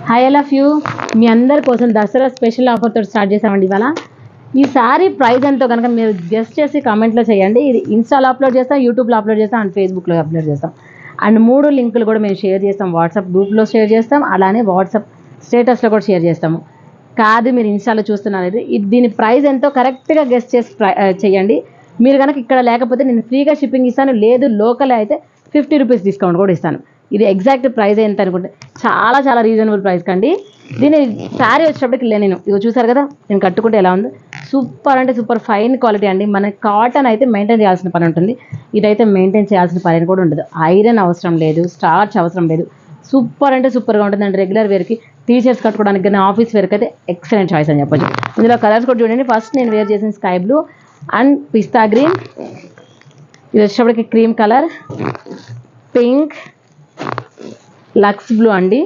Hi all of you. మీ అందరి కోసం దసరా స్పెషల్ ఆఫర్తో స్టార్ట్ చేసామండి ఇవాళ. ఈ సారీ ప్రైస్ ఎంతో కనుక మీరు గెస్ట్ చేసి కామెంట్లో చేయండి. ఇది ఇన్స్టాలో అప్లోడ్ చేస్తాం, యూట్యూబ్లో అప్లోడ్ చేస్తాం అండ్ ఫేస్బుక్లో అప్లోడ్ చేస్తాం. అండ్ 3 లింకులు కూడా మేము షేర్ చేస్తాం. వాట్సాప్ గ్రూప్లో షేర్ చేస్తాం, అలానే వాట్సాప్ స్టేటస్లో కూడా షేర్ చేస్తాము. కాదు మీరు ఇన్స్టాలో చూస్తున్నారు, దీని ప్రైస్ ఎంతో కరెక్ట్గా గెస్ట్ చేసి చేయండి. మీరు కనుక ఇక్కడ లేకపోతే నేను ఫ్రీగా షిప్పింగ్ ఇస్తాను, లేదు లోకల్ అయితే 50 రూపీస్ డిస్కౌంట్ కూడా ఇస్తాను. ఇది ఎగ్జాక్ట్ ప్రైస్ ఎంత అనుకుంటే చాలా చాలా రీజనబుల్ ప్రైస్ కండి. దీని శారీ వచ్చేటప్పటికి నేను ఇవి చూసారు కదా, నేను కట్టుకుంటే ఎలా ఉందో సూపర్ అంటే సూపర్ ఫైన్ క్వాలిటీ అండి. మన కాటన్ అయితే మెయింటైన్ చేయాల్సిన పని ఉంటుంది, ఇదైతే మెయింటైన్ చేయాల్సిన పని కూడా ఉండదు. ఐరన్ అవసరం లేదు, స్టార్చ్ అవసరం లేదు. సూపర్ అంటే సూపర్గా ఉంటుందండి. రెగ్యులర్ వేర్కి, టీషర్ట్స్ కట్టుకోవడానికి కానీ ఆఫీస్ వేర్కి అయితే ఎక్సలెంట్ చాయిస్ అని చెప్పొచ్చు. ఇందులో కలర్స్ కూడా చూడండి. ఫస్ట్ నేను వేర్ చేసిన sky blue and pista green, ఇది వచ్చేటప్పటికి క్రీమ్ కలర్, పింక్, లక్స్ బ్లూ అండి,